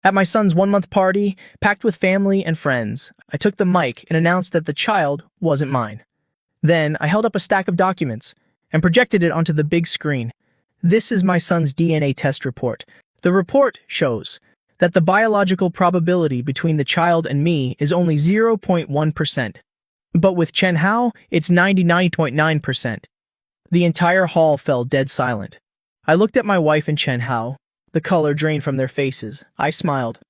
At my son's 1-month party, packed with family and friends, I took the mic and announced that the child wasn't mine. Then I held up a stack of documents and projected it onto the big screen. This is my son's DNA test report. The report shows that the biological probability between the child and me is only 0.1%. But with Chen Hao, it's 99.9%. The entire hall fell dead silent. I looked at my wife and Chen Hao. The color drained from their faces. I smiled.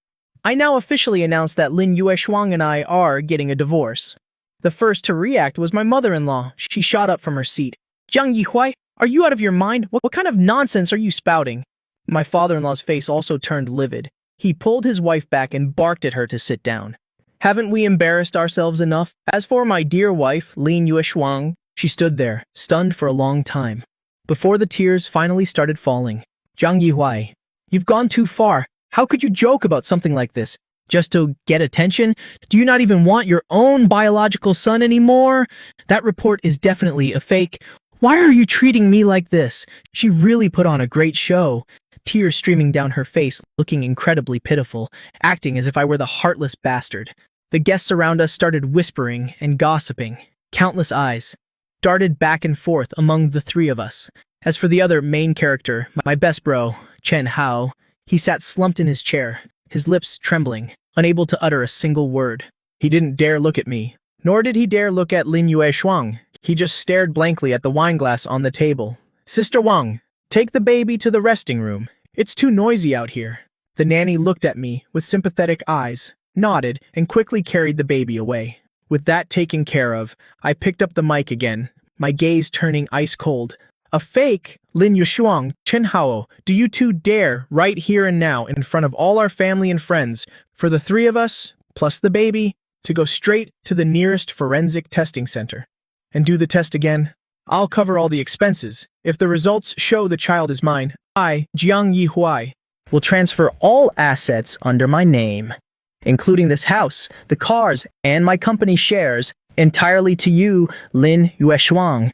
I now officially announced that Lin Yueshuang and I are getting a divorce. The first to react was my mother-in-law. She shot up from her seat. Jiang Yihuai, are you out of your mind? What kind of nonsense are you spouting? My father-in-law's face also turned livid. He pulled his wife back and barked at her to sit down. Haven't we embarrassed ourselves enough? As for my dear wife, Lin Yueshuang, she stood there, stunned for a long time, before the tears finally started falling. Jiang Yihuai, you've gone too far. How could you joke about something like this? Just to get attention? Do you not even want your own biological son anymore? That report is definitely a fake. Why are you treating me like this? She really put on a great show. Tears streaming down her face, looking incredibly pitiful, acting as if I were the heartless bastard. The guests around us started whispering and gossiping. Countless eyes darted back and forth among the three of us. As for the other main character, my best bro, Chen Hao, he sat slumped in his chair, his lips trembling, unable to utter a single word. He didn't dare look at me, nor did he dare look at Lin Yueshuang. He just stared blankly at the wineglass on the table. Sister Wang, take the baby to the resting room. It's too noisy out here. The nanny looked at me with sympathetic eyes, nodded, and quickly carried the baby away. With that taken care of, I picked up the mic again, my gaze turning ice cold. A fake? Lin Yueshuang, Chen Hao, do you two dare, right here and now, in front of all our family and friends, for the three of us, plus the baby, to go straight to the nearest forensic testing center and do the test again? I'll cover all the expenses. If the results show the child is mine, I, Jiang Yihuai, will transfer all assets under my name, including this house, the cars, and my company shares, entirely to you, Lin Yueshuang.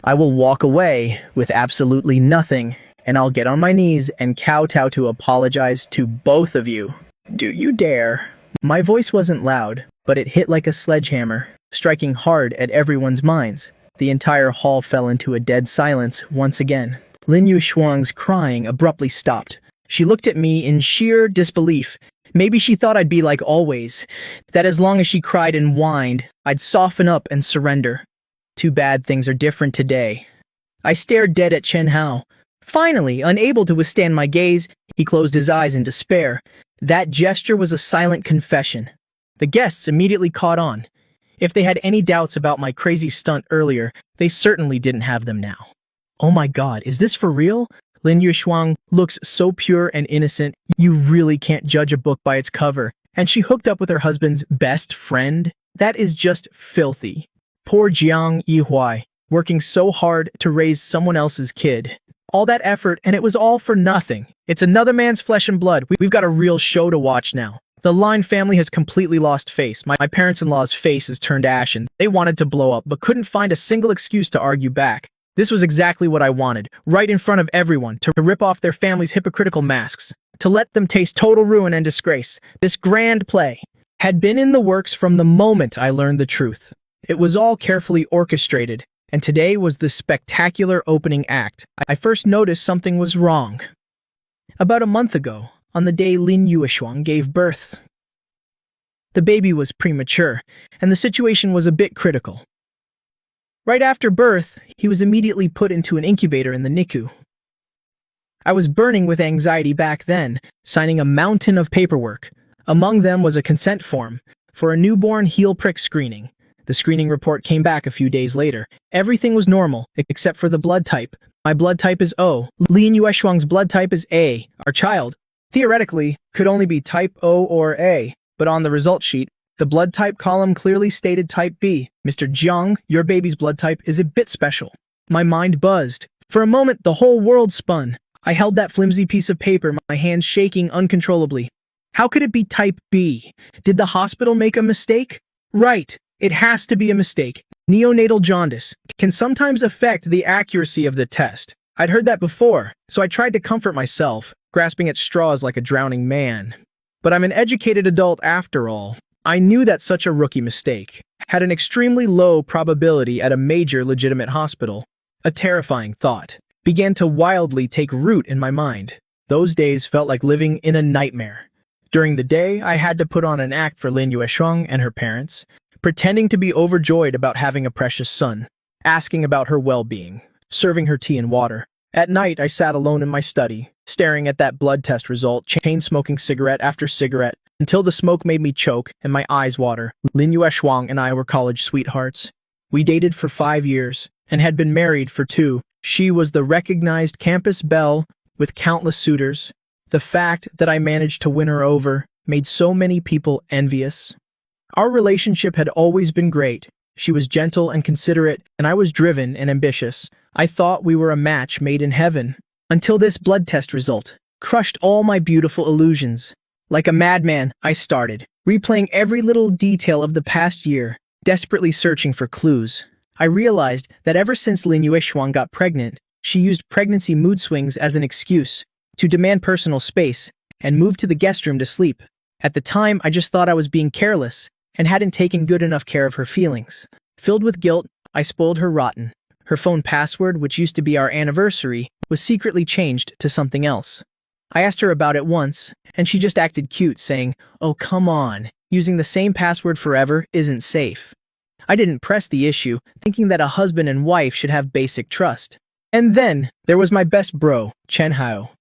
I will walk away with absolutely nothing, and I'll get on my knees and kowtow to apologize to both of you. Do you dare? My voice wasn't loud, but it hit like a sledgehammer, striking hard at everyone's minds. The entire hall fell into a dead silence once again. Lin Yueshuang's crying abruptly stopped. She looked at me in sheer disbelief. Maybe she thought I'd be like always, that as long as she cried and whined, I'd soften up and surrender. Too bad things are different today. I stared dead at Chen Hao. Finally, unable to withstand my gaze, he closed his eyes in despair. That gesture was a silent confession. The guests immediately caught on. If they had any doubts about my crazy stunt earlier, they certainly didn't have them now. Oh my god, is this for real? Lin Yueshuang looks so pure and innocent, you really can't judge a book by its cover. And she hooked up with her husband's best friend? That is just filthy. Poor Jiang Yihuai, working so hard to raise someone else's kid. All that effort, and it was all for nothing. It's another man's flesh and blood. We've got a real show to watch now. The Lin family has completely lost face. My parents-in-law's face has turned ashen. They wanted to blow up, but couldn't find a single excuse to argue back. This was exactly what I wanted, right in front of everyone, to rip off their family's hypocritical masks, to let them taste total ruin and disgrace. This grand play had been in the works from the moment I learned the truth. It was all carefully orchestrated, and today was the spectacular opening act. I first noticed something was wrong. About a month ago, on the day Lin Yueshuang gave birth, the baby was premature, and the situation was a bit critical. Right after birth, he was immediately put into an incubator in the NICU. I was burning with anxiety back then, signing a mountain of paperwork. Among them was a consent form for a newborn heel prick screening. The screening report came back a few days later. Everything was normal, except for the blood type. My blood type is O. Lin Yueshuang's blood type is A. Our child, theoretically, could only be type O or A, but on the result sheet, the blood type column clearly stated type B. Mr. Jiang, your baby's blood type is a bit special. My mind buzzed. For a moment, the whole world spun. I held that flimsy piece of paper, my hands shaking uncontrollably. How could it be type B? Did the hospital make a mistake? Right. It has to be a mistake. Neonatal jaundice can sometimes affect the accuracy of the test. I'd heard that before, so I tried to comfort myself, grasping at straws like a drowning man. But I'm an educated adult after all. I knew that such a rookie mistake had an extremely low probability at a major legitimate hospital. A terrifying thought began to wildly take root in my mind. Those days felt like living in a nightmare. During the day, I had to put on an act for Lin Yueshuang and her parents, pretending to be overjoyed about having a precious son, asking about her well-being, serving her tea and water. At night, I sat alone in my study, staring at that blood test result, chain-smoking cigarette after cigarette, until the smoke made me choke and my eyes water. Lin Yueshuang and I were college sweethearts. We dated for 5 years and had been married for 2. She was the recognized campus belle with countless suitors. The fact that I managed to win her over made so many people envious. Our relationship had always been great. She was gentle and considerate, and I was driven and ambitious. I thought we were a match made in heaven. Until this blood test result crushed all my beautiful illusions. Like a madman, I started replaying every little detail of the past year, desperately searching for clues. I realized that ever since Lin Yueshuang got pregnant, she used pregnancy mood swings as an excuse to demand personal space and move to the guest room to sleep. At the time, I just thought I was being careless and hadn't taken good enough care of her feelings. Filled with guilt, I spoiled her rotten. Her phone password, which used to be our anniversary, was secretly changed to something else. I asked her about it once, and she just acted cute, saying, "Oh, come on, using the same password forever isn't safe." I didn't press the issue, thinking that a husband and wife should have basic trust. And then, there was my best bro, Chen Hao.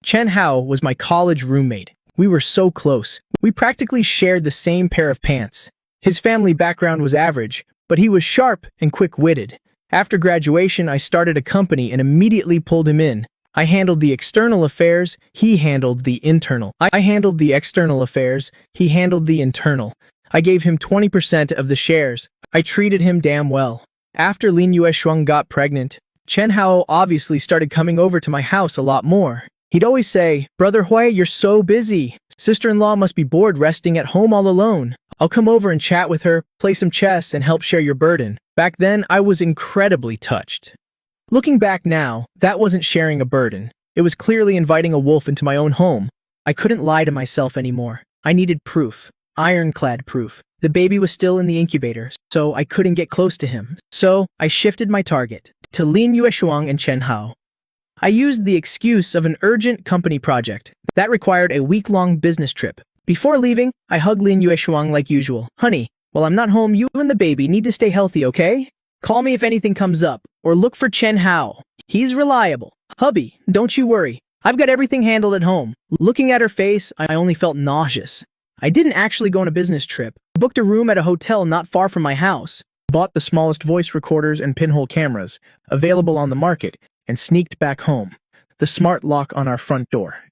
Chen Hao was my college roommate. We were so close. We practically shared the same pair of pants. His family background was average, but he was sharp and quick-witted. After graduation, I started a company and immediately pulled him in. I handled the external affairs, he handled the internal. I handled the external affairs, he handled the internal. I gave him 20% of the shares. I treated him damn well. After Lin Yueshuang got pregnant, Chen Hao obviously started coming over to my house a lot more. He'd always say, "Brother Hui, you're so busy. Sister-in-law must be bored resting at home all alone. I'll come over and chat with her, play some chess, and help share your burden." Back then, I was incredibly touched. Looking back now, that wasn't sharing a burden. It was clearly inviting a wolf into my own home. I couldn't lie to myself anymore. I needed proof. Ironclad proof. The baby was still in the incubator, so I couldn't get close to him. So, I shifted my target to Lin Yueshuang and Chen Hao. I used the excuse of an urgent company project that required a week-long business trip. Before leaving, I hugged Lin Yueshuang like usual. "Honey, while I'm not home, you and the baby need to stay healthy, okay? Call me if anything comes up, or look for Chen Hao. He's reliable. Hubby, don't you worry. I've got everything handled at home." Looking at her face, I only felt nauseous. I didn't actually go on a business trip. I booked a room at a hotel not far from my house, bought the smallest voice recorders and pinhole cameras available on the market, and sneaked back home. The smart lock on our front door.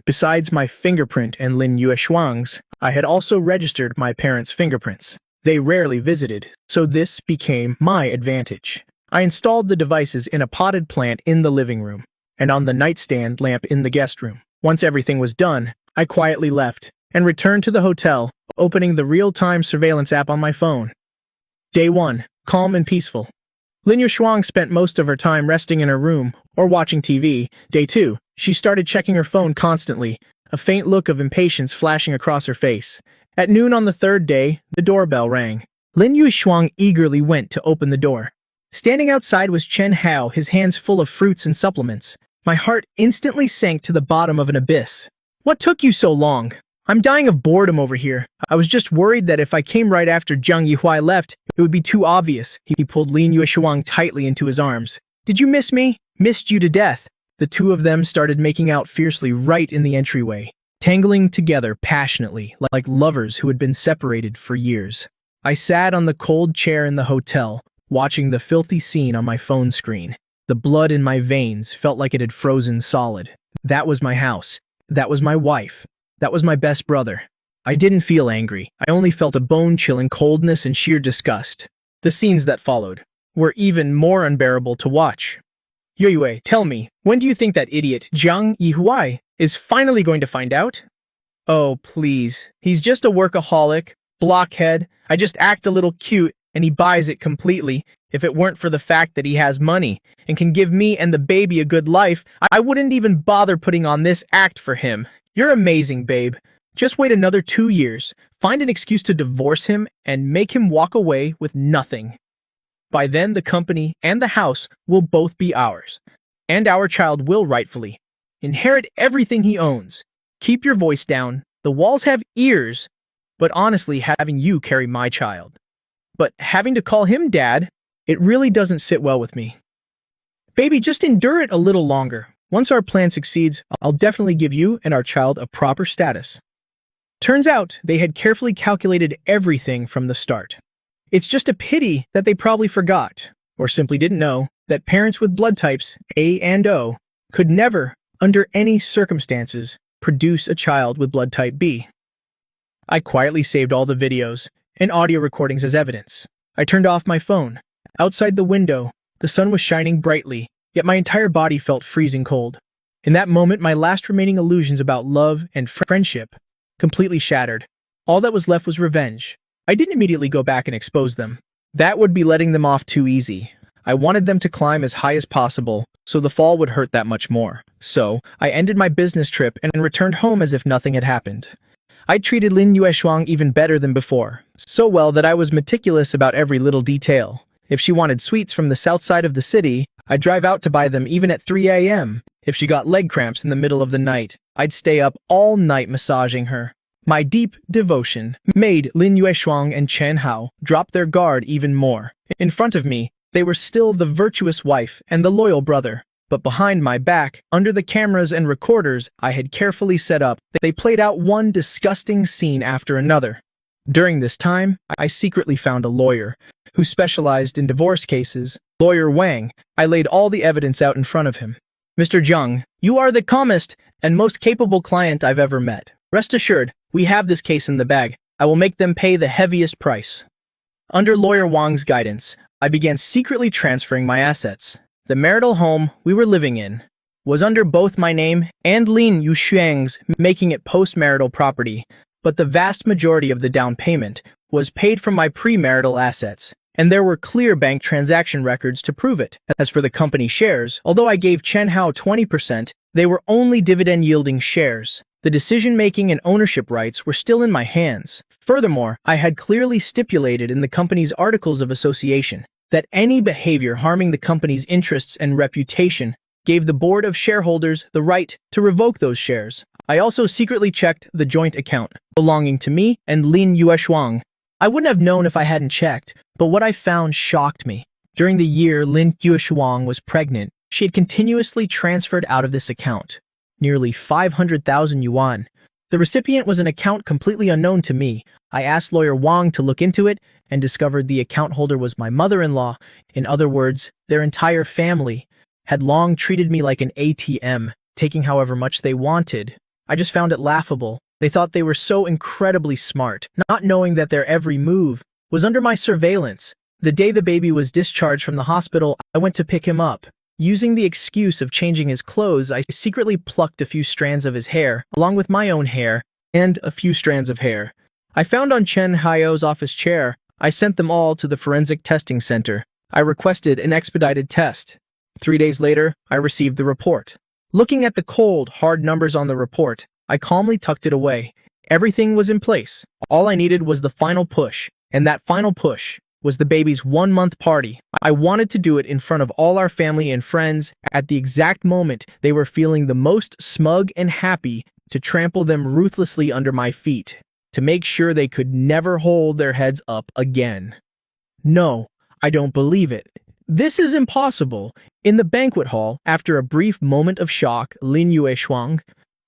Besides my fingerprint and Lin Yueshuang's, I had also registered my parents' fingerprints. They rarely visited, so this became my advantage. I installed the devices in a potted plant in the living room, and on the nightstand lamp in the guest room. Once everything was done, I quietly left and returned to the hotel, opening the real-time surveillance app on my phone. Day 1, calm and peaceful. Lin Yueshuang spent most of her time resting in her room or watching TV. Day 2, she started checking her phone constantly, a faint look of impatience flashing across her face. At noon on the 3rd day, the doorbell rang. Lin Yueshuang eagerly went to open the door. Standing outside was Chen Hao, his hands full of fruits and supplements. My heart instantly sank to the bottom of an abyss. "What took you so long? I'm dying of boredom over here. I was just worried that if I came right after Zhang Yihui left, it would be too obvious." He pulled Lin Yueshuang tightly into his arms. "Did you miss me?" "Missed you to death." The two of them started making out fiercely right in the entryway, tangling together passionately, like lovers who had been separated for years. I sat on the cold chair in the hotel, watching the filthy scene on my phone screen. The blood in my veins felt like it had frozen solid. That was my house. That was my wife. That was my best brother. I didn't feel angry. I only felt a bone-chilling coldness and sheer disgust. The scenes that followed were even more unbearable to watch. "Yue, tell me, when do you think that idiot Zhang Yihui is finally going to find out?" "Oh, please. He's just a workaholic, blockhead. I just act a little cute and he buys it completely. If it weren't for the fact that he has money and can give me and the baby a good life, I wouldn't even bother putting on this act for him. You're amazing, babe. Just wait another 2 years, find an excuse to divorce him, and make him walk away with nothing. By then, the company and the house will both be ours, and our child will rightfully inherit everything he owns. Keep your voice down. The walls have ears, but honestly, having you carry my child. But having to call him dad, it really doesn't sit well with me. Baby, just endure it a little longer. Once our plan succeeds, I'll definitely give you and our child a proper status. Turns out, they had carefully calculated everything from the start. It's just a pity that they probably forgot, or simply didn't know, that parents with blood types A and O could never, under any circumstances, produce a child with blood type B. I quietly saved all the videos and audio recordings as evidence. I turned off my phone. Outside the window, the sun was shining brightly, yet my entire body felt freezing cold. In that moment, my last remaining illusions about love and friendship completely shattered. All that was left was revenge. I didn't immediately go back and expose them. That would be letting them off too easy. I wanted them to climb as high as possible, so the fall would hurt that much more. So, I ended my business trip and returned home as if nothing had happened. I treated Lin Yueshuang even better than before, so well that I was meticulous about every little detail. If she wanted sweets from the south side of the city, I'd drive out to buy them even at 3 a.m. If she got leg cramps in the middle of the night, I'd stay up all night massaging her. My deep devotion made Lin Yueshuang and Chen Hao drop their guard even more. In front of me, they were still the virtuous wife and the loyal brother. But behind my back, under the cameras and recorders I had carefully set up, they played out one disgusting scene after another. During this time, I secretly found a lawyer who specialized in divorce cases, Lawyer Wang. I laid all the evidence out in front of him. Mr. Zhang, you are the calmest and most capable client I've ever met. Rest assured, we have this case in the bag. I will make them pay the heaviest price. Under Lawyer Wang's guidance, I began secretly transferring my assets. The marital home we were living in was under both my name and Lin Yueshuang's, making it post-marital property, but the vast majority of the down payment was paid from my premarital assets, and there were clear bank transaction records to prove it. As for the company shares, although I gave Chen Hao 20%, they were only dividend-yielding shares. The decision-making and ownership rights were still in my hands. Furthermore, I had clearly stipulated in the company's articles of association that any behavior harming the company's interests and reputation gave the board of shareholders the right to revoke those shares. I also secretly checked the joint account belonging to me and Lin Yueshuang. I wouldn't have known if I hadn't checked, but what I found shocked me. During the year Lin Yueshuang was pregnant, she had continuously transferred out of this account nearly 500,000 yuan. The recipient was an account completely unknown to me. I asked Lawyer Wang to look into it and discovered the account holder was my mother-in-law. In other words, their entire family had long treated me like an ATM, taking however much they wanted. I just found it laughable. They thought they were so incredibly smart, not knowing that their every move was under my surveillance. The day the baby was discharged from the hospital, I went to pick him up. Using the excuse of changing his clothes, I secretly plucked a few strands of his hair, along with my own hair, and a few strands of hair. I found on Chen Hao's office chair. I sent them all to the forensic testing center. I requested an expedited test. 3 days later, I received the report. Looking at the cold, hard numbers on the report, I calmly tucked it away. Everything was in place. All I needed was the final push, and that final push was the baby's 1-month party. I wanted to do it in front of all our family and friends at the exact moment they were feeling the most smug and happy, to trample them ruthlessly under my feet, to make sure they could never hold their heads up again. No, I don't believe it. This is impossible. In the banquet hall, after a brief moment of shock, Lin Yueshuang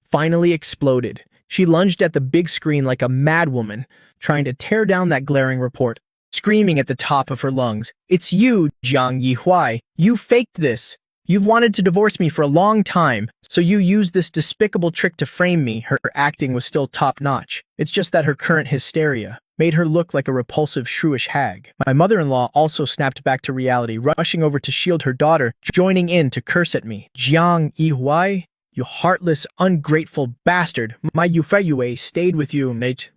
finally exploded. She lunged at the big screen like a madwoman, trying to tear down that glaring report, screaming at the top of her lungs, "It's you, Jiang Yihuai. You faked this. You've wanted to divorce me for a long time, so you used this despicable trick to frame me." Her acting was still top-notch. It's just that her current hysteria made her look like a repulsive, shrewish hag. My mother-in-law also snapped back to reality, rushing over to shield her daughter, joining in to curse at me. "Jiang Yihuai, you heartless, ungrateful bastard. My Yufei stayed with you, mate.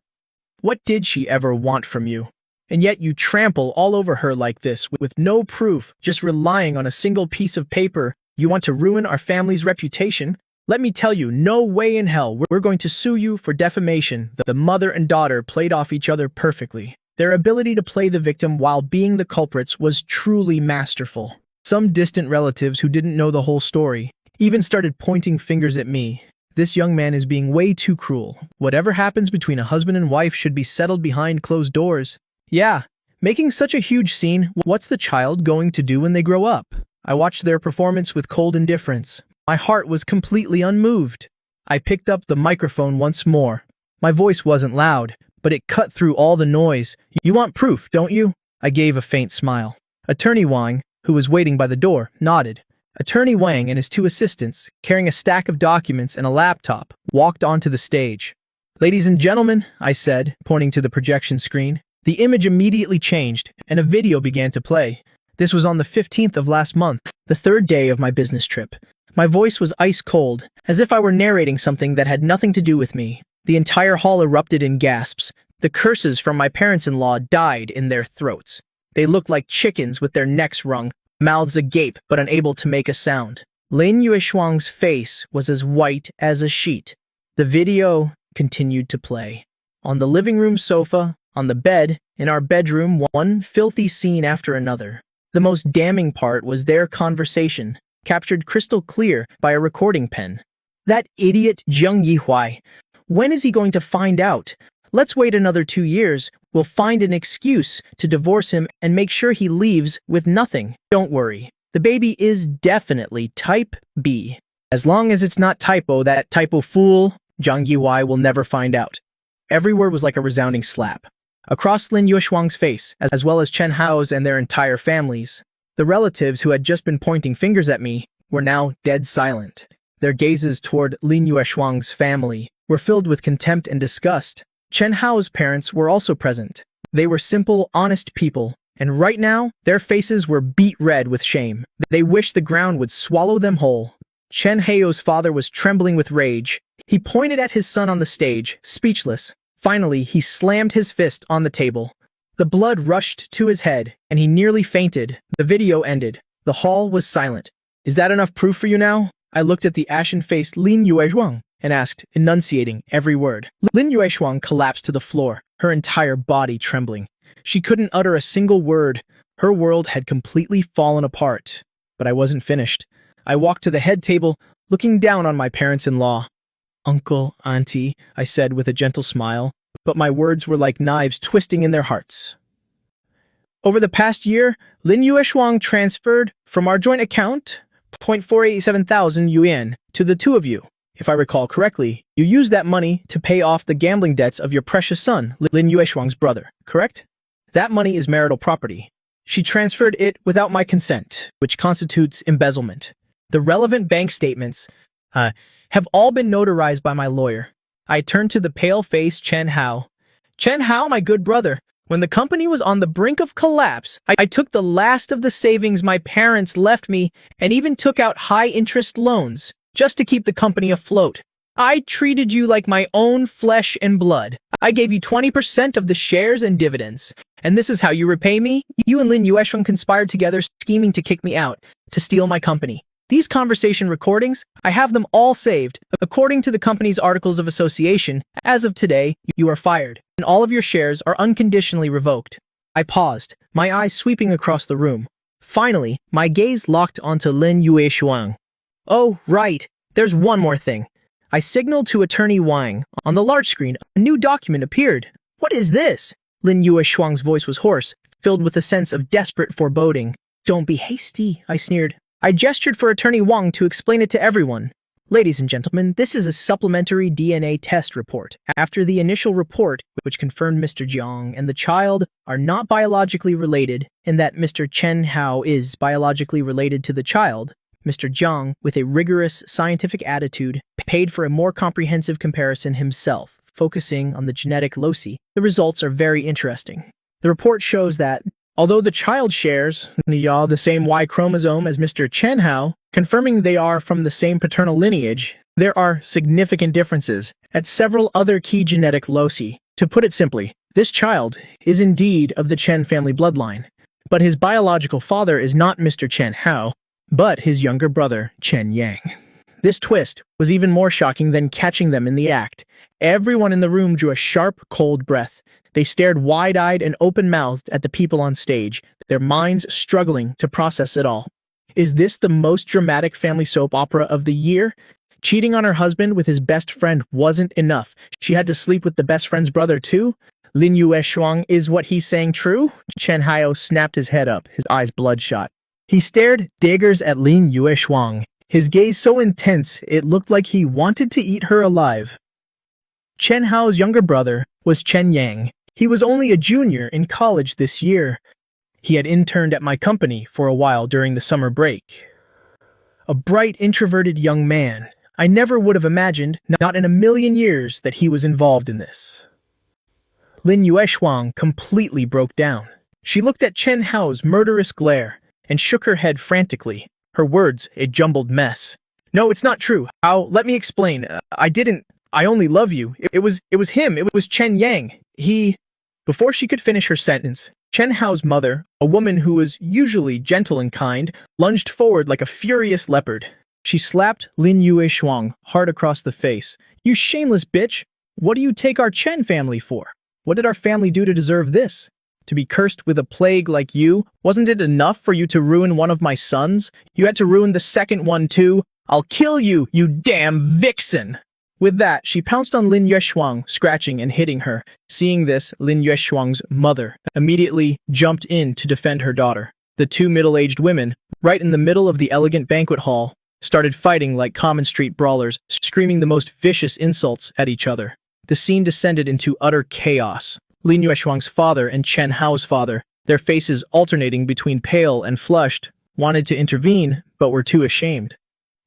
What did she ever want from you? And yet you trample all over her like this, with no proof, just relying on a single piece of paper. You want to ruin our family's reputation? Let me tell you, no way in hell. We're going to sue you for defamation. The mother and daughter played off each other perfectly. Their ability to play the victim while being the culprits was truly masterful. Some distant relatives who didn't know the whole story even started pointing fingers at me. This young man is being way too cruel. Whatever happens between a husband and wife should be settled behind closed doors. Yeah, making such a huge scene, what's the child going to do when they grow up? I watched their performance with cold indifference. My heart was completely unmoved. I picked up the microphone once more. My voice wasn't loud, but it cut through all the noise. You want proof, don't you? I gave a faint smile. Attorney Wang, who was waiting by the door, nodded. Attorney Wang and his two assistants, carrying a stack of documents and a laptop, walked onto the stage. Ladies and gentlemen, I said, pointing to the projection screen. The image immediately changed, and a video began to play. This was on the 15th of last month, the third day of my business trip. My voice was ice cold, as if I were narrating something that had nothing to do with me. The entire hall erupted in gasps. The curses from my parents-in-law died in their throats. They looked like chickens with their necks wrung, mouths agape but unable to make a sound. Lin Yueshuang's face was as white as a sheet. The video continued to play. On the living room sofa, on the bed, in our bedroom, one filthy scene after another. The most damning part was their conversation, captured crystal clear by a recording pen. That idiot Zheng Yihuai. When is he going to find out? Let's wait another 2 years. We'll find an excuse to divorce him and make sure he leaves with nothing. Don't worry. The baby is definitely type B. As long as it's not typo, that typo fool, Zhang Yihuai will never find out. Every word was like a resounding slap. Across Lin Yueshuang's face, as well as Chen Hao's and their entire families, the relatives who had just been pointing fingers at me were now dead silent. Their gazes toward Lin Yueshuang's family were filled with contempt and disgust. Chen Hao's parents were also present. They were simple, honest people, and right now, their faces were beet red with shame. They wished the ground would swallow them whole. Chen Hao's father was trembling with rage. He pointed at his son on the stage, speechless. Finally, he slammed his fist on the table. The blood rushed to his head, and he nearly fainted. The video ended. The hall was silent. Is that enough proof for you now? I looked at the ashen-faced Lin Yueshuang and asked, enunciating every word. Lin Yueshuang collapsed to the floor, her entire body trembling. She couldn't utter a single word. Her world had completely fallen apart. But I wasn't finished. I walked to the head table, looking down on my parents-in-law. Uncle, Auntie, I said with a gentle smile, but my words were like knives twisting in their hearts. Over the past year, Lin Yueshuang transferred from our joint account 0.487,000 yuan to the two of you. If I recall correctly, you used that money to pay off the gambling debts of your precious son, Lin Yueshuang's brother, correct? That money is marital property. She transferred it without my consent, which constitutes embezzlement. The relevant bank statements have all been notarized by my lawyer. I turned to the pale-faced Chen Hao. Chen Hao, my good brother, when the company was on the brink of collapse, I took the last of the savings my parents left me and even took out high-interest loans just to keep the company afloat. I treated you like my own flesh and blood. I gave you 20% of the shares and dividends. And this is how you repay me? You and Lin Yueshuang conspired together, scheming to kick me out, to steal my company. These conversation recordings, I have them all saved. According to the company's articles of association, as of today, you are fired, and all of your shares are unconditionally revoked. I paused, my eyes sweeping across the room. Finally, my gaze locked onto Lin Yueshuang. Oh, right, there's one more thing. I signaled to Attorney Wang. On the large screen, a new document appeared. What is this? Lin Yueshuang's voice was hoarse, filled with a sense of desperate foreboding. Don't be hasty, I sneered. I gestured for Attorney Wang to explain it to everyone. Ladies and gentlemen, this is a supplementary DNA test report. After the initial report, which confirmed Mr. Jiang and the child are not biologically related, and that Mr. Chen Hao is biologically related to the child, Mr. Jiang, with a rigorous scientific attitude, paid for a more comprehensive comparison himself, focusing on the genetic loci. The results are very interesting. The report shows that, although the child shares the same Y chromosome as Mr. Chen Hao, confirming they are from the same paternal lineage, there are significant differences at several other key genetic loci. To put it simply, this child is indeed of the Chen family bloodline, but his biological father is not Mr. Chen Hao, but his younger brother, Chen Yang. This twist was even more shocking than catching them in the act. Everyone in the room drew a sharp, cold breath. They stared wide-eyed and open-mouthed at the people on stage, their minds struggling to process it all. Is this the most dramatic family soap opera of the year? Cheating on her husband with his best friend wasn't enough. She had to sleep with the best friend's brother too? Lin Yueshuang, is what he's saying true? Chen Hao snapped his head up, his eyes bloodshot. He stared daggers at Lin Yueshuang, his gaze so intense it looked like he wanted to eat her alive. Chen Hao's younger brother was Chen Yang. He was only a junior in college this year. He had interned at my company for a while during the summer break. A bright, introverted young man. I never would have imagined, not in a million years, that he was involved in this. Lin Yueshuang completely broke down. She looked at Chen Hao's murderous glare and shook her head frantically, her words a jumbled mess. No, it's not true. Hao, let me explain. I only love you. It was him. It was Chen Yang. Before she could finish her sentence, Chen Hao's mother, a woman who was usually gentle and kind, lunged forward like a furious leopard. She slapped Lin Yueshuang hard across the face. You shameless bitch! What do you take our Chen family for? What did our family do to deserve this? To be cursed with a plague like you? Wasn't it enough for you to ruin one of my sons? You had to ruin the second one too? I'll kill you, you damn vixen! With that, she pounced on Lin Yueshuang, scratching and hitting her. Seeing this, Lin Yueshuang's mother immediately jumped in to defend her daughter. The two middle-aged women, right in the middle of the elegant banquet hall, started fighting like common street brawlers, screaming the most vicious insults at each other. The scene descended into utter chaos. Lin Yueshuang's father and Chen Hao's father, their faces alternating between pale and flushed, wanted to intervene, but were too ashamed.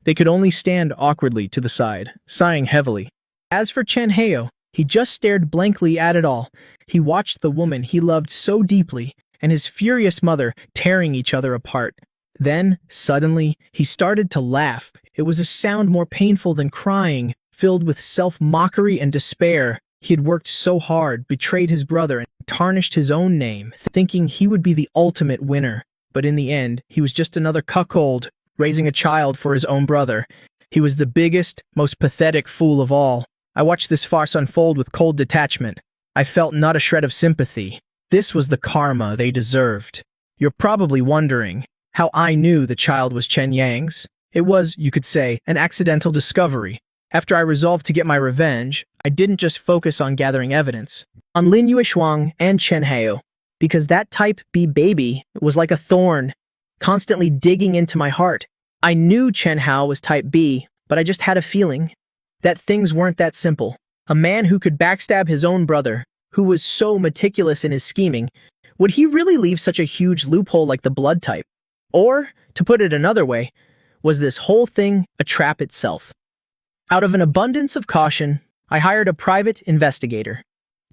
They could only stand awkwardly to the side, sighing heavily. As for Chen Hao, he just stared blankly at it all. He watched the woman he loved so deeply and his furious mother tearing each other apart. Then, suddenly, he started to laugh. It was a sound more painful than crying, filled with self-mockery and despair. He had worked so hard, betrayed his brother, and tarnished his own name, thinking he would be the ultimate winner. But in the end, he was just another cuckold, raising a child for his own brother. He was the biggest, most pathetic fool of all. I watched this farce unfold with cold detachment. I felt not a shred of sympathy. This was the karma they deserved. You're probably wondering how I knew the child was Chen Yang's. It was, you could say, an accidental discovery. After I resolved to get my revenge, I didn't just focus on gathering evidence on Lin Yueshuang and Chen Hao, because that type B baby was like a thorn, constantly digging into my heart. I knew Chen Hao was type B, but I just had a feeling that things weren't that simple. A man who could backstab his own brother, who was so meticulous in his scheming, would he really leave such a huge loophole like the blood type? Or, to put it another way, was this whole thing a trap itself? Out of an abundance of caution, I hired a private investigator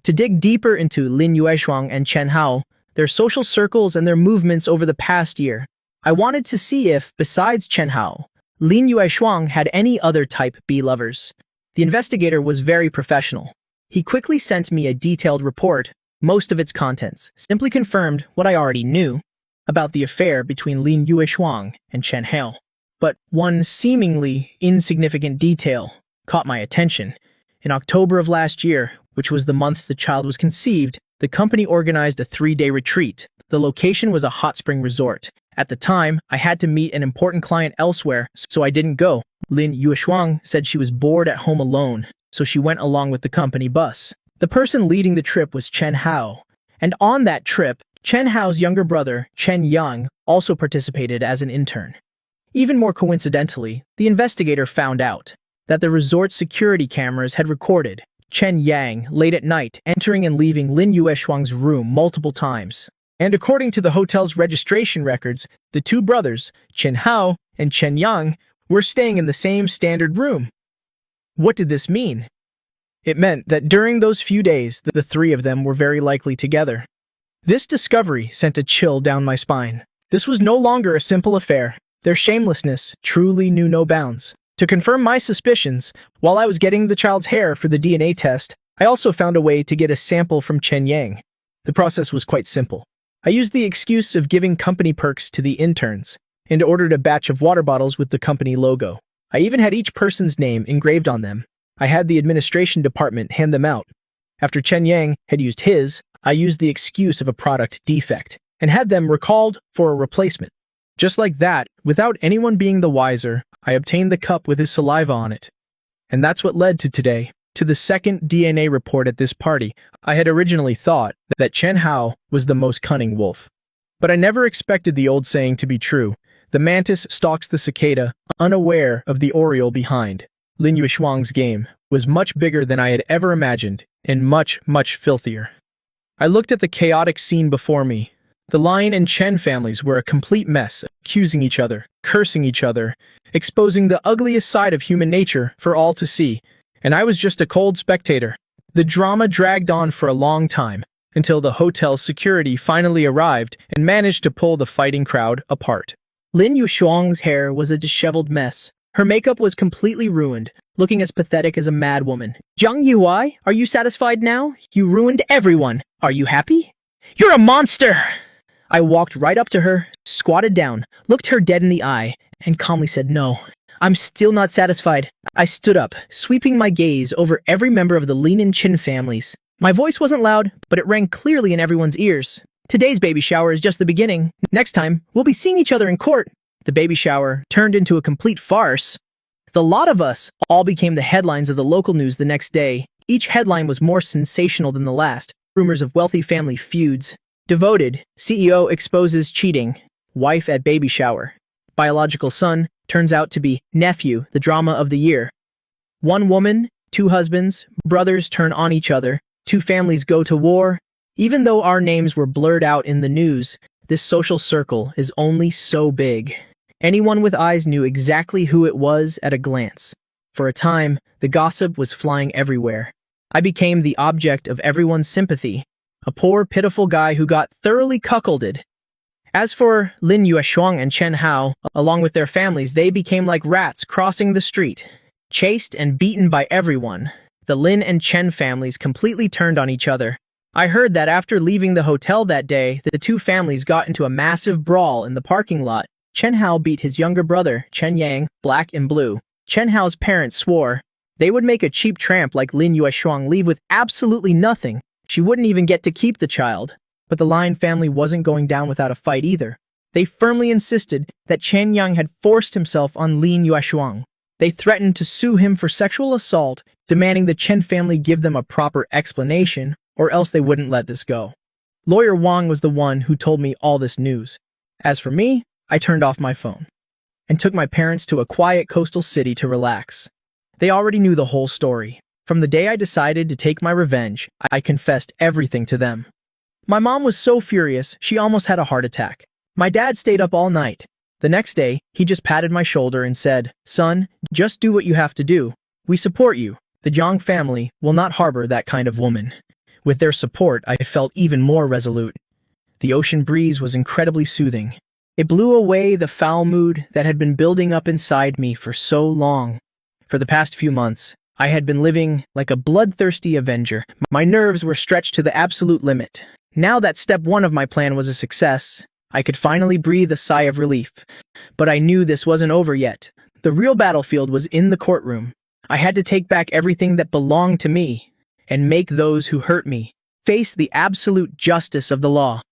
to dig deeper into Lin Yueshuang and Chen Hao, their social circles and their movements over the past year. I wanted to see if, besides Chen Hao, Lin Yueshuang had any other type B lovers. The investigator was very professional. He quickly sent me a detailed report. Most of its contents simply confirmed what I already knew about the affair between Lin Yueshuang and Chen Hao. But one seemingly insignificant detail caught my attention. In October of last year, which was the month the child was conceived, the company organized a 3-day retreat. The location was a hot spring resort. At the time, I had to meet an important client elsewhere, so I didn't go. Lin Yueshuang said she was bored at home alone, so she went along with the company bus. The person leading the trip was Chen Hao, and on that trip, Chen Hao's younger brother, Chen Yang, also participated as an intern. Even more coincidentally, the investigator found out that the resort security cameras had recorded Chen Yang late at night entering and leaving Lin Yueshuang's room multiple times. And according to the hotel's registration records, the two brothers, Chen Hao and Chen Yang, were staying in the same standard room. What did this mean? It meant that during those few days, the three of them were very likely together. This discovery sent a chill down my spine. This was no longer a simple affair. Their shamelessness truly knew no bounds. To confirm my suspicions, while I was getting the child's hair for the DNA test, I also found a way to get a sample from Chen Yang. The process was quite simple. I used the excuse of giving company perks to the interns and ordered a batch of water bottles with the company logo. I even had each person's name engraved on them. I had the administration department hand them out. After Chen Yang had used his, I used the excuse of a product defect and had them recalled for a replacement. Just like that, without anyone being the wiser, I obtained the cup with his saliva on it. And that's what led to today, to the second DNA report at this party. I had originally thought that Chen Hao was the most cunning wolf. But I never expected the old saying to be true. The mantis stalks the cicada, unaware of the oriole behind. Lin Yueshuang's game was much bigger than I had ever imagined, and much, much filthier. I looked at the chaotic scene before me. The Lion and Chen families were a complete mess, accusing each other, cursing each other, exposing the ugliest side of human nature for all to see, and I was just a cold spectator. The drama dragged on for a long time, until the hotel's security finally arrived and managed to pull the fighting crowd apart. Lin Yueshuang's hair was a disheveled mess. Her makeup was completely ruined, looking as pathetic as a madwoman. Zhang Yuai, are you satisfied now? You ruined everyone. Are you happy? You're a monster! I walked right up to her, squatted down, looked her dead in the eye, and calmly said no. I'm still not satisfied. I stood up, sweeping my gaze over every member of the Lin and Chen families. My voice wasn't loud, but it rang clearly in everyone's ears. Today's baby shower is just the beginning. Next time, we'll be seeing each other in court. The baby shower turned into a complete farce. The lot of us all became the headlines of the local news the next day. Each headline was more sensational than the last. Rumors of wealthy family feuds. Devoted, CEO exposes cheating. Wife at baby shower. Biological son turns out to be nephew, the drama of the year. One woman, two husbands, brothers turn on each other. Two families go to war. Even though our names were blurred out in the news, this social circle is only so big. Anyone with eyes knew exactly who it was at a glance. For a time, the gossip was flying everywhere. I became the object of everyone's sympathy, a poor, pitiful guy who got thoroughly cuckolded. As for Lin Yueshuang and Chen Hao, along with their families, they became like rats crossing the street, chased and beaten by everyone. The Lin and Chen families completely turned on each other. I heard that after leaving the hotel that day, the two families got into a massive brawl in the parking lot. Chen Hao beat his younger brother, Chen Yang, black and blue. Chen Hao's parents swore they would make a cheap tramp like Lin Yueshuang leave with absolutely nothing. She wouldn't even get to keep the child. But the Lion family wasn't going down without a fight either. They firmly insisted that Chen Yang had forced himself on Lin Yueshuang. They threatened to sue him for sexual assault, demanding the Chen family give them a proper explanation, or else they wouldn't let this go. Lawyer Wang was the one who told me all this news. As for me, I turned off my phone and took my parents to a quiet coastal city to relax. They already knew the whole story. From the day I decided to take my revenge, I confessed everything to them. My mom was so furious, she almost had a heart attack. My dad stayed up all night. The next day, he just patted my shoulder and said, "Son, just do what you have to do. We support you. The Zhang family will not harbor that kind of woman." With their support, I felt even more resolute. The ocean breeze was incredibly soothing. It blew away the foul mood that had been building up inside me for so long. For the past few months, I had been living like a bloodthirsty avenger. My nerves were stretched to the absolute limit. Now that step one of my plan was a success, I could finally breathe a sigh of relief. But I knew this wasn't over yet. The real battlefield was in the courtroom. I had to take back everything that belonged to me and make those who hurt me face the absolute justice of the law.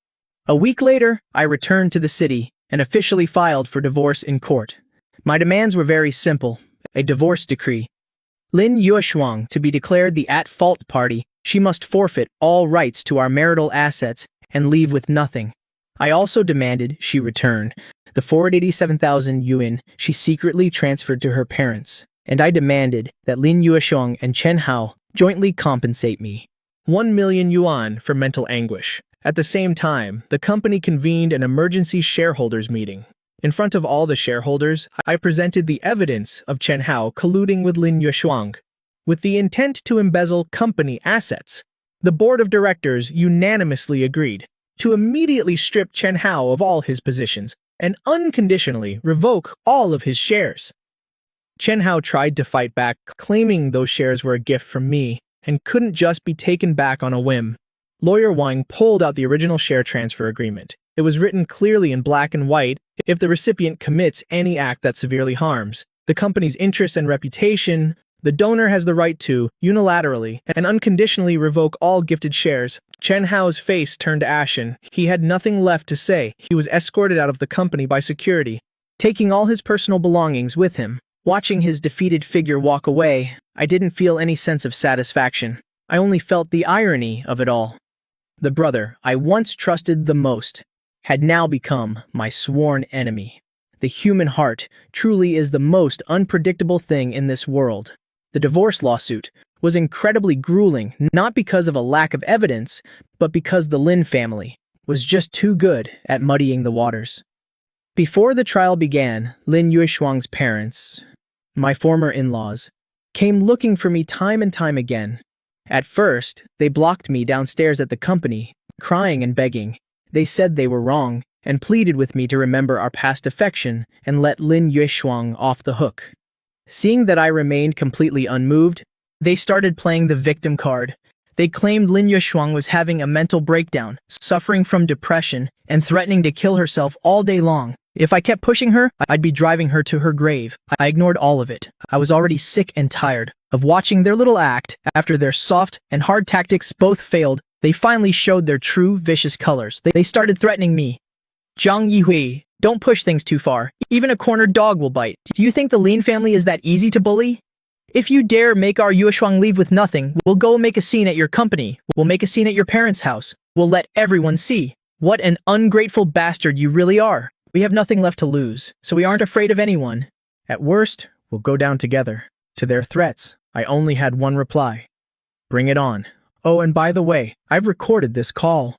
A week later, I returned to the city and officially filed for divorce in court. My demands were very simple: a divorce decree. Lin Yueshuang to be declared the at-fault party. She must forfeit all rights to our marital assets and leave with nothing. I also demanded she return the 487,000 yuan she secretly transferred to her parents, and I demanded that Lin Yueshuang and Chen Hao jointly compensate me 1 million yuan for mental anguish. At the same time, the company convened an emergency shareholders meeting. In front of all the shareholders, I presented the evidence of Chen Hao colluding with Lin Yueshuang, with the intent to embezzle company assets. The board of directors unanimously agreed to immediately strip Chen Hao of all his positions and unconditionally revoke all of his shares. Chen Hao tried to fight back, claiming those shares were a gift from me and couldn't just be taken back on a whim. Lawyer Wang pulled out the original share transfer agreement. It was written clearly in black and white: if the recipient commits any act that severely harms the company's interests and reputation, the donor has the right to, unilaterally and unconditionally revoke all gifted shares. Chen Hao's face turned ashen. He had nothing left to say. He was escorted out of the company by security, taking all his personal belongings with him. Watching his defeated figure walk away, I didn't feel any sense of satisfaction. I only felt the irony of it all. The brother I once trusted the most had now become my sworn enemy. The human heart truly is the most unpredictable thing in this world. The divorce lawsuit was incredibly grueling, not because of a lack of evidence, but because the Lin family was just too good at muddying the waters. Before the trial began, Lin Yueshuang's parents, my former in-laws, came looking for me time and time again. At first, they blocked me downstairs at the company, crying and begging. They said they were wrong and pleaded with me to remember our past affection and let Lin Yueshuang off the hook. Seeing that I remained completely unmoved, they started playing the victim card. They claimed Lin Yueshuang was having a mental breakdown, suffering from depression, and threatening to kill herself all day long. If I kept pushing her, I'd be driving her to her grave. I ignored all of it. I was already sick and tired of watching their little act. After their soft and hard tactics both failed, they finally showed their true vicious colors. They started threatening me. Zhang Yihui, don't push things too far. Even a cornered dog will bite. Do you think the Lin family is that easy to bully? If you dare make our Yueshuang leave with nothing, we'll go make a scene at your company. We'll make a scene at your parents' house. We'll let everyone see what an ungrateful bastard you really are. We have nothing left to lose, so we aren't afraid of anyone. At worst, we'll go down together. To their threats, I only had one reply. Bring it on. Oh, and by the way, I've recorded this call.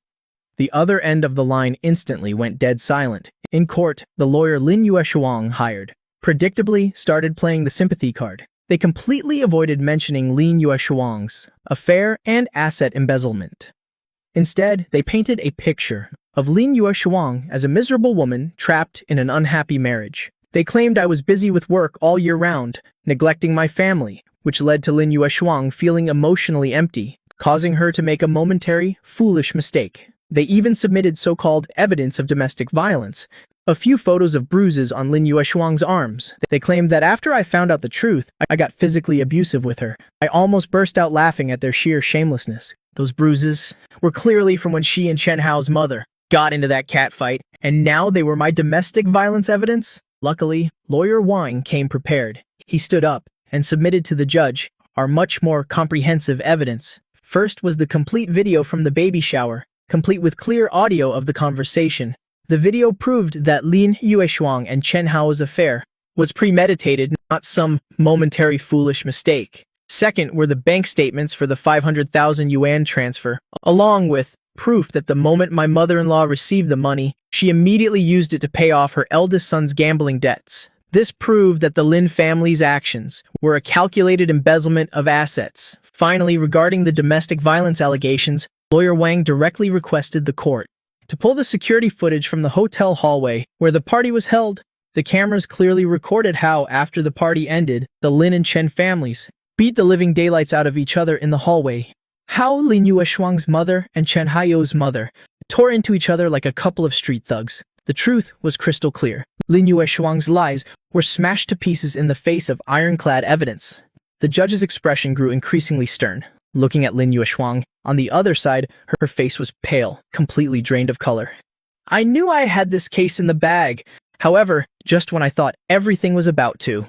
The other end of the line instantly went dead silent. In court, the lawyer Lin Yueshuang hired, predictably started playing the sympathy card. They completely avoided mentioning Lin Yueshuang's affair and asset embezzlement. Instead, they painted a picture of Lin Yueshuang as a miserable woman trapped in an unhappy marriage. They claimed I was busy with work all year round, neglecting my family, which led to Lin Yueshuang feeling emotionally empty, causing her to make a momentary, foolish mistake. They even submitted so-called evidence of domestic violence, a few photos of bruises on Lin Yueshuang's arms. They claimed that after I found out the truth, I got physically abusive with her. I almost burst out laughing at their sheer shamelessness. Those bruises were clearly from when she and Chen Hao's mother got into that catfight, and now they were my domestic violence evidence? Luckily, lawyer Wang came prepared. He stood up and submitted to the judge our much more comprehensive evidence. First was the complete video from the baby shower, complete with clear audio of the conversation. The video proved that Lin Yueshuang and Chen Hao's affair was premeditated, not some momentary foolish mistake. Second were the bank statements for the 500,000 yuan transfer, along with proof that the moment my mother-in-law received the money, she immediately used it to pay off her eldest son's gambling debts. This proved that the Lin family's actions were a calculated embezzlement of assets. Finally, regarding the domestic violence allegations, lawyer Wang directly requested the court to pull the security footage from the hotel hallway where the party was held. The cameras clearly recorded how, after the party ended, the Lin and Chen families beat the living daylights out of each other in the hallway. How Lin Yueshuang's mother and Chen Hao's mother tore into each other like a couple of street thugs. The truth was crystal clear. Lin Yueshuang's lies were smashed to pieces in the face of ironclad evidence. The judge's expression grew increasingly stern. Looking at Lin Yueshuang, on the other side, her face was pale, completely drained of color. I knew I had this case in the bag. However, just when I thought everything was about to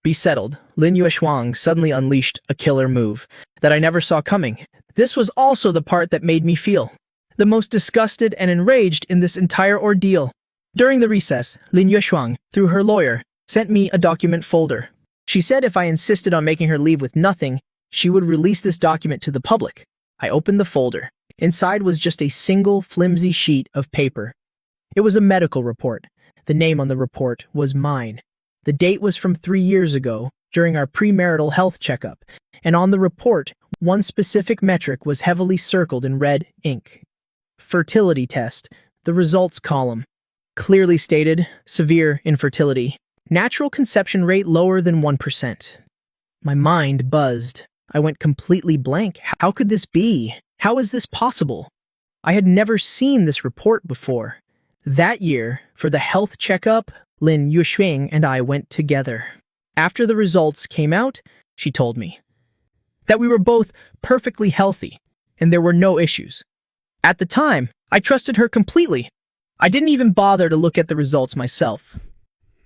be settled, Lin Yueshuang suddenly unleashed a killer move that I never saw coming. This was also the part that made me feel the most disgusted and enraged in this entire ordeal. During the recess, Lin Yueshuang, through her lawyer, sent me a document folder. She said if I insisted on making her leave with nothing, she would release this document to the public. I opened the folder. Inside was just a single flimsy sheet of paper. It was a medical report. The name on the report was mine. The date was from 3 years ago, during our premarital health checkup, and on the report, one specific metric was heavily circled in red ink. Fertility test, the results column. Clearly stated, severe infertility. Natural conception rate lower than 1%. My mind buzzed. I went completely blank. How could this be? How is this possible? I had never seen this report before. That year, for the health checkup, Lin Yueshuang and I went together. After the results came out, she told me that we were both perfectly healthy and there were no issues. At the time, I trusted her completely. I didn't even bother to look at the results myself.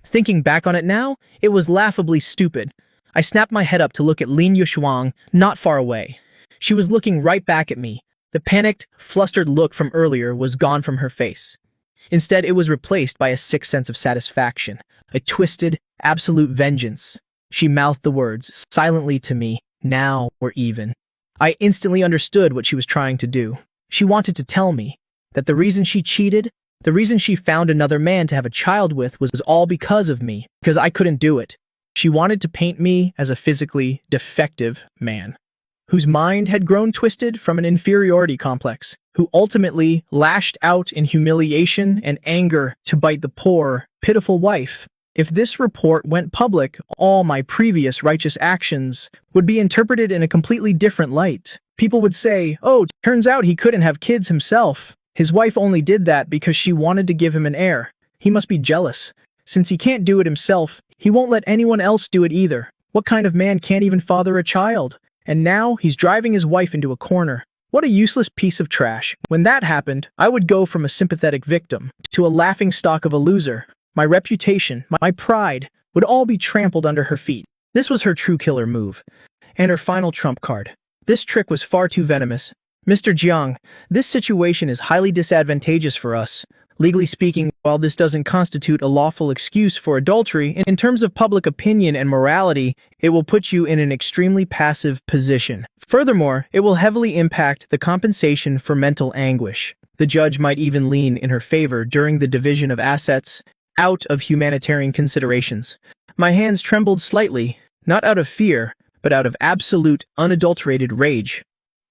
Thinking back on it now, it was laughably stupid. I snapped my head up to look at Lin Yushuang not far away. She was looking right back at me. The panicked, flustered look from earlier was gone from her face. Instead, it was replaced by a sick sense of satisfaction, a twisted, absolute vengeance. She mouthed the words silently to me, "Now we're even." I instantly understood what she was trying to do. She wanted to tell me that the reason she cheated, the reason she found another man to have a child with was all because of me, because I couldn't do it. She wanted to paint me as a physically defective man, whose mind had grown twisted from an inferiority complex, who ultimately lashed out in humiliation and anger to bite the poor, pitiful wife. If this report went public, all my previous righteous actions would be interpreted in a completely different light. People would say, "Oh, turns out he couldn't have kids himself. His wife only did that because she wanted to give him an heir. He must be jealous. Since he can't do it himself, he won't let anyone else do it either. What kind of man can't even father a child? And now he's driving his wife into a corner. What a useless piece of trash." When that happened, I would go from a sympathetic victim to a laughingstock of a loser. My reputation, my pride, would all be trampled under her feet. This was her true killer move, and her final trump card. This trick was far too venomous. "Mr. Jiang, this situation is highly disadvantageous for us. Legally speaking, while this doesn't constitute a lawful excuse for adultery, in terms of public opinion and morality, it will put you in an extremely passive position. Furthermore, it will heavily impact the compensation for mental anguish. The judge might even lean in her favor during the division of assets, out of humanitarian considerations." My hands trembled slightly, not out of fear, but out of absolute, unadulterated rage.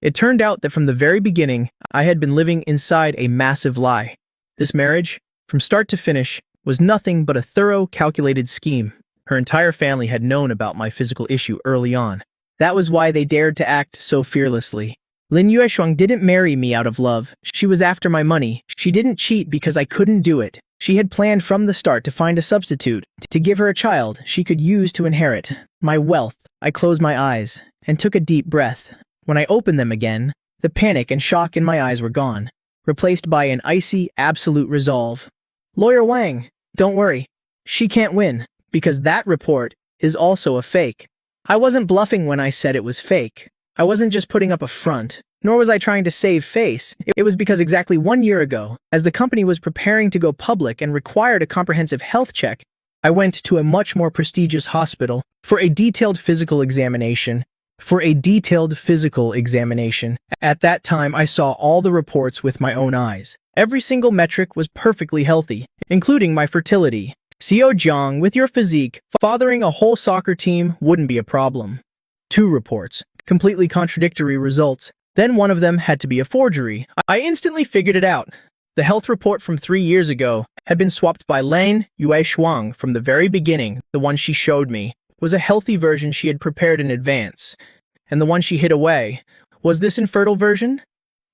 It turned out that from the very beginning, I had been living inside a massive lie. This marriage, from start to finish, was nothing but a thorough, calculated scheme. Her entire family had known about my physical issue early on. That was why they dared to act so fearlessly. Lin Yueshuang didn't marry me out of love. She was after my money. She didn't cheat because I couldn't do it. She had planned from the start to find a substitute, to give her a child she could use to inherit my wealth. I closed my eyes and took a deep breath. When I opened them again, the panic and shock in my eyes were gone, replaced by an icy, absolute resolve. "Lawyer Wang, don't worry. She can't win, because that report is also a fake." I wasn't bluffing when I said it was fake. I wasn't just putting up a front, nor was I trying to save face. It was because exactly 1 year ago, as the company was preparing to go public and required a comprehensive health check, I went to a much more prestigious hospital for a detailed physical examination. At that time, I saw all the reports with my own eyes. Every single metric was perfectly healthy, including my fertility. "Xiao Jiang, with your physique, fathering a whole soccer team wouldn't be a problem." 2 reports, completely contradictory results. Then one of them had to be a forgery. I instantly figured it out. The health report from 3 years ago had been swapped by Lin Yueshuang from the very beginning. The one she showed me was a healthy version she had prepared in advance, and the one she hid away was this infertile version?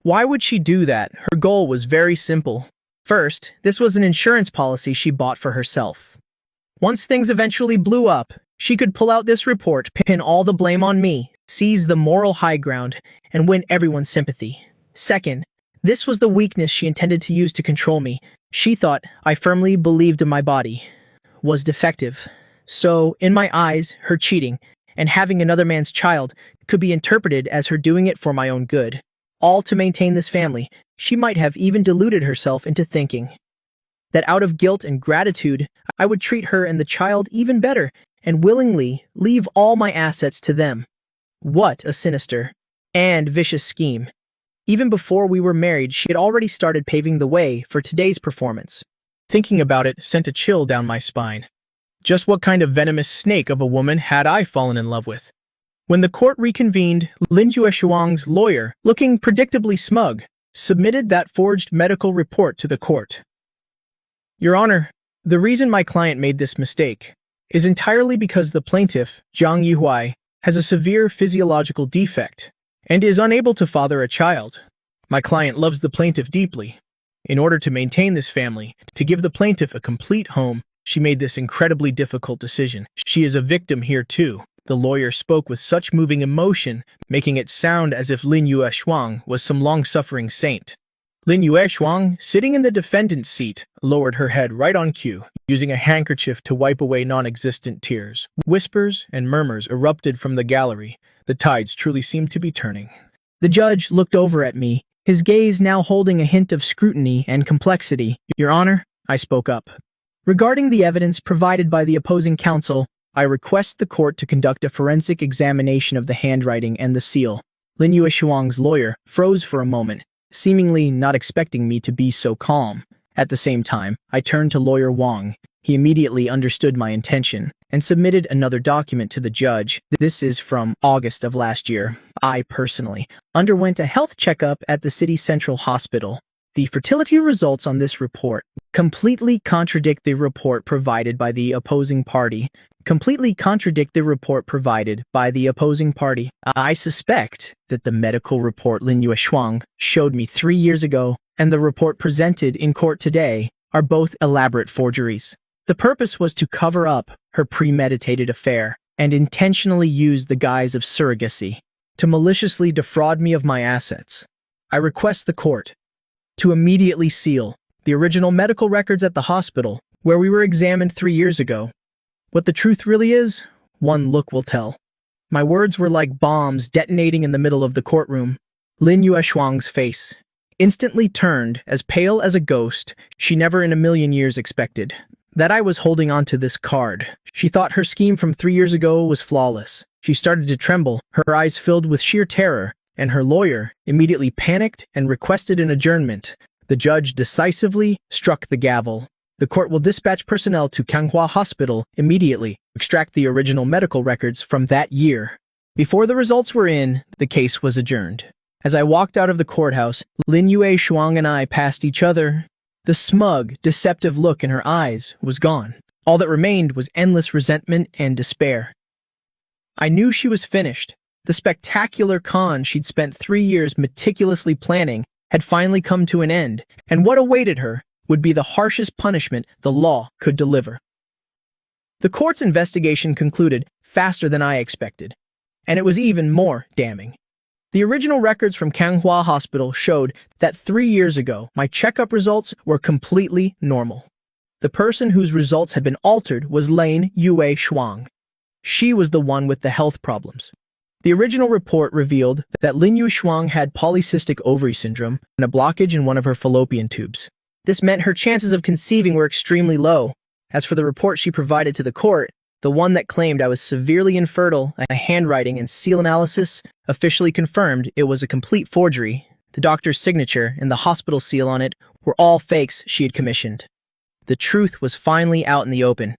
Why would she do that? Her goal was very simple. First, this was an insurance policy she bought for herself. Once things eventually blew up, she could pull out this report, pin all the blame on me, seize the moral high ground, and win everyone's sympathy. Second, this was the weakness she intended to use to control me. She thought I firmly believed my body was defective. So, in my eyes, her cheating and having another man's child could be interpreted as her doing it for my own good. All to maintain this family. She might have even deluded herself into thinking that out of guilt and gratitude, I would treat her and the child even better and willingly leave all my assets to them. What a sinister and vicious scheme. Even before we were married, she had already started paving the way for today's performance. Thinking about it sent a chill down my spine. Just what kind of venomous snake of a woman had I fallen in love with? When the court reconvened, Lin Yueshuang's lawyer, looking predictably smug, submitted that forged medical report to the court. "Your Honor, the reason my client made this mistake is entirely because the plaintiff, Zhang Yihuai, has a severe physiological defect and is unable to father a child. My client loves the plaintiff deeply. In order to maintain this family, to give the plaintiff a complete home, She made this incredibly difficult decision. She is a victim here too. The lawyer spoke with such moving emotion, making it sound as if Lin Yueshuang was some long-suffering saint. Lin Yueshuang, sitting in the defendant's seat, lowered her head right on cue, using a handkerchief to wipe away non-existent tears. Whispers and murmurs erupted from the gallery. The tides truly seemed to be turning. The judge looked over at me, his gaze now holding a hint of scrutiny and complexity. "Your Honor," I spoke up. "Regarding the evidence provided by the opposing counsel, I request the court to conduct a forensic examination of the handwriting and the seal." Lin Yueshuang's lawyer froze for a moment, seemingly not expecting me to be so calm. At the same time, I turned to Lawyer Wang. He immediately understood my intention and submitted another document to the judge. This is from August of last year. I personally underwent a health checkup at the City Central Hospital. The fertility results on this report completely contradict the report provided by the opposing party. I suspect that the medical report Lin Yueshuang showed me 3 years ago and the report presented in court today are both elaborate forgeries. The purpose was to cover up her premeditated affair and intentionally use the guise of surrogacy to maliciously defraud me of my assets. I request the court to immediately seal the original medical records at the hospital where we were examined 3 years ago. What the truth really is, one look will tell. My words were like bombs detonating in the middle of the courtroom. Lin Yueshuang's face instantly turned as pale as a ghost. She never in a million years expected that I was holding on to this card. She thought her scheme from 3 years ago was flawless. She started to tremble, her eyes filled with sheer terror, and her lawyer immediately panicked and requested an adjournment. The judge decisively struck the gavel. The court will dispatch personnel to Kanghua Hospital immediately, extract the original medical records from that year. Before the results were in, the case was adjourned. As I walked out of the courthouse, Lin Yueshuang and I passed each other. The smug, deceptive look in her eyes was gone. All that remained was endless resentment and despair. I knew she was finished. The spectacular con she'd spent 3 years meticulously planning had finally come to an end, and what awaited her would be the harshest punishment the law could deliver. The court's investigation concluded faster than I expected, and it was even more damning. The original records from Kanghua Hospital showed that 3 years ago, my checkup results were completely normal. The person whose results had been altered was Lin Yueshuang. She was the one with the health problems. The original report revealed that Lin Yueshuang had polycystic ovary syndrome and a blockage in one of her fallopian tubes. This meant her chances of conceiving were extremely low. As for the report she provided to the court, the one that claimed I was severely infertile, a handwriting and seal analysis officially confirmed it was a complete forgery. The doctor's signature and the hospital seal on it were all fakes she had commissioned. The truth was finally out in the open.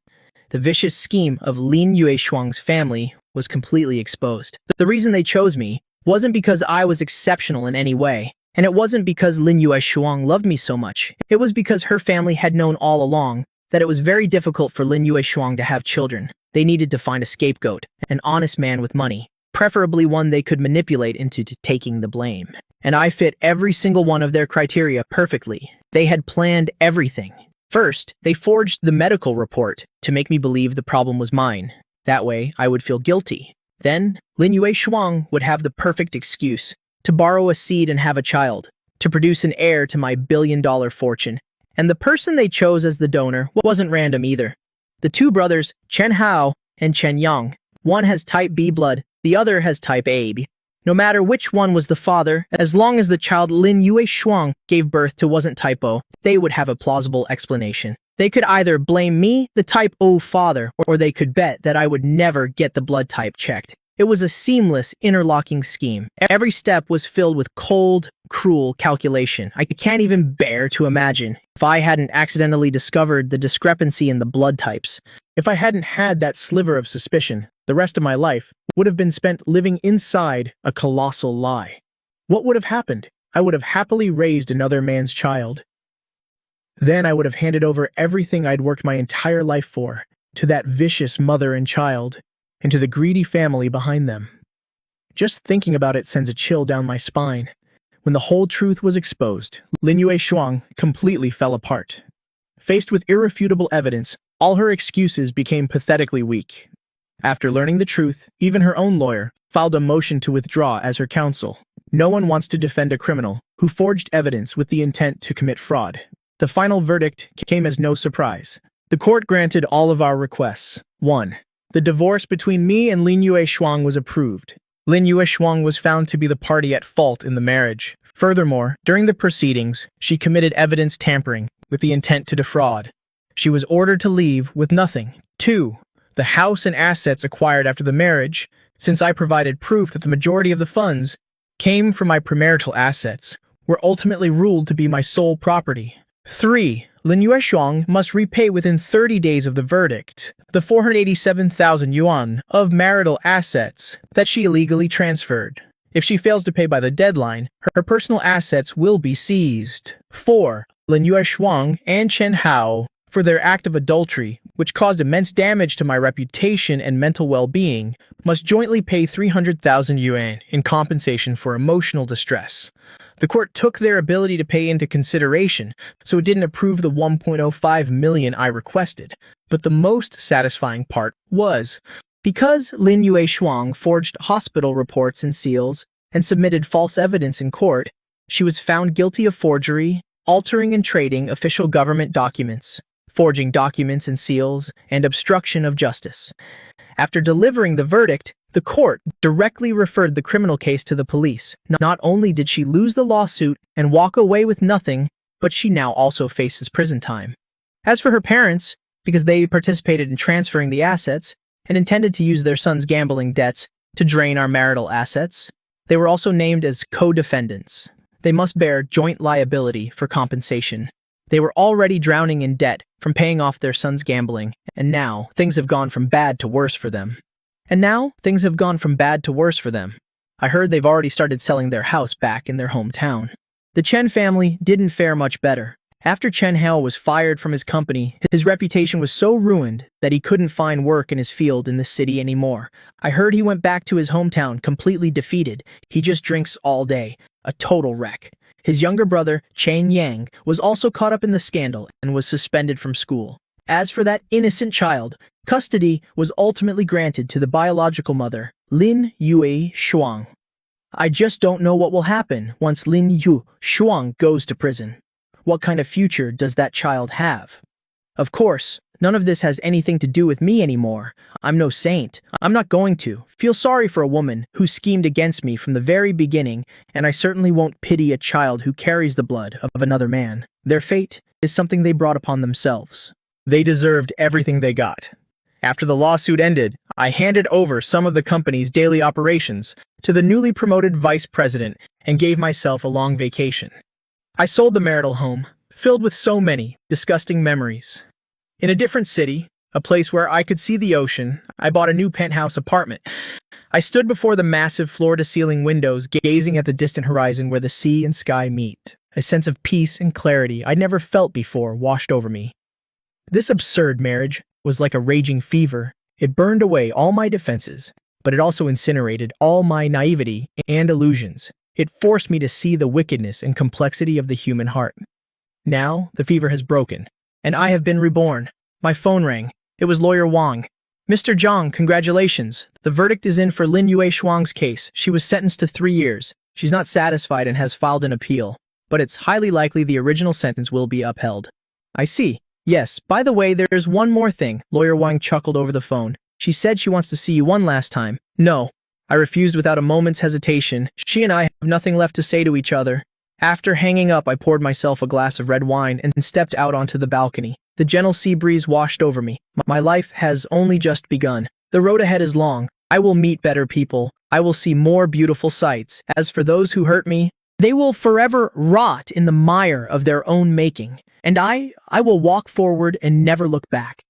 The vicious scheme of Lin Yueshuang's family was completely exposed. The reason they chose me wasn't because I was exceptional in any way, and it wasn't because Lin Yueshuang loved me so much. It was because her family had known all along that it was very difficult for Lin Yueshuang to have children. They needed to find a scapegoat, an honest man with money, preferably one they could manipulate into taking the blame. And I fit every single one of their criteria perfectly. They had planned everything. First, they forged the medical report to make me believe the problem was mine. That way, I would feel guilty. Then, Lin Yueshuang would have the perfect excuse to borrow a seed and have a child, to produce an heir to my billion-dollar fortune. And the person they chose as the donor wasn't random either. The 2 brothers, Chen Hao and Chen Yang. One has type B blood, the other has type A B. No matter which one was the father, as long as the child Lin Yueshuang gave birth to wasn't type O, they would have a plausible explanation. They could either blame me, the type O father, or they could bet that I would never get the blood type checked. It was a seamless, interlocking scheme. Every step was filled with cold, cruel calculation. I can't even bear to imagine if I hadn't accidentally discovered the discrepancy in the blood types. If I hadn't had that sliver of suspicion, the rest of my life would have been spent living inside a colossal lie. What would have happened? I would have happily raised another man's child. Then I would have handed over everything I'd worked my entire life for, to that vicious mother and child, and to the greedy family behind them. Just thinking about it sends a chill down my spine. When the whole truth was exposed, Lin Yueshuang completely fell apart. Faced with irrefutable evidence, All her excuses became pathetically weak. After learning the truth, even her own lawyer filed a motion to withdraw as her counsel. No one wants to defend a criminal who forged evidence with the intent to commit fraud. The final verdict came as no surprise. The court granted all of our requests. 1. The divorce between me and Lin Yue Shuang was approved. Lin Yue Shuang was found to be the party at fault in the marriage. Furthermore, during the proceedings, she committed evidence tampering with the intent to defraud. She was ordered to leave with nothing. 2. The house and assets acquired after the marriage, since I provided proof that the majority of the funds came from my premarital assets, were ultimately ruled to be my sole property. 3. Lin Yue Shuang must repay within 30 days of the verdict the 487,000 yuan of marital assets that she illegally transferred. If she fails to pay by the deadline, her personal assets will be seized. 4. Lin Yue Shuang and Chen Hao, for their act of adultery, which caused immense damage to my reputation and mental well-being, must jointly pay 300,000 yuan in compensation for emotional distress. The court took their ability to pay into consideration, so it didn't approve the 1.05 million I requested. But the most satisfying part was, because Lin Yue Shuang forged hospital reports and seals and submitted false evidence in court, she was found guilty of forgery, altering and trading official government documents, forging documents and seals, and obstruction of justice. After delivering the verdict, the court directly referred the criminal case to the police. Not only did she lose the lawsuit and walk away with nothing, but she now also faces prison time. As for her parents, because they participated in transferring the assets and intended to use their son's gambling debts to drain our marital assets, they were also named as co-defendants. They must bear joint liability for compensation. They were already drowning in debt from paying off their son's gambling, and now things have gone from bad to worse for them. I heard they've already started selling their house back in their hometown. The Chen family didn't fare much better. After Chen Hao was fired from his company, his reputation was so ruined that he couldn't find work in his field in the city anymore. I heard he went back to his hometown completely defeated. He just drinks all day. A total wreck. His younger brother, Chen Yang, was also caught up in the scandal and was suspended from school. As for that innocent child, custody was ultimately granted to the biological mother, Lin Yue Shuang. I just don't know what will happen once Lin Yue Shuang goes to prison. What kind of future does that child have? Of course, none of this has anything to do with me anymore. I'm no saint. I'm not going to feel sorry for a woman who schemed against me from the very beginning, and I certainly won't pity a child who carries the blood of another man. Their fate is something they brought upon themselves. They deserved everything they got. After the lawsuit ended, I handed over some of the company's daily operations to the newly promoted vice president and gave myself a long vacation. I sold the marital home, filled with so many disgusting memories. In a different city, a place where I could see the ocean, I bought a new penthouse apartment. I stood before the massive floor-to-ceiling windows, gazing at the distant horizon where the sea and sky meet. A sense of peace and clarity I'd never felt before washed over me. This absurd marriage was like a raging fever. It burned away all my defenses, but it also incinerated all my naivety and illusions. It forced me to see the wickedness and complexity of the human heart. Now, the fever has broken, and I have been reborn. My phone rang. It was Lawyer Wang. Mr. Zhang, congratulations. The verdict is in for Lin Yue Shuang's case. She was sentenced to 3 years. She's not satisfied and has filed an appeal, but it's highly likely the original sentence will be upheld. I see. Yes, by the way, there's one more thing. Lawyer Wang chuckled over the phone. She said she wants to see you one last time. No. I refused without a moment's hesitation. She and I have nothing left to say to each other. After hanging up, I poured myself a glass of red wine and stepped out onto the balcony. The gentle sea breeze washed over me. My life has only just begun. The road ahead is long. I will meet better people. I will see more beautiful sights. As for those who hurt me, they will forever rot in the mire of their own making. And I will walk forward and never look back.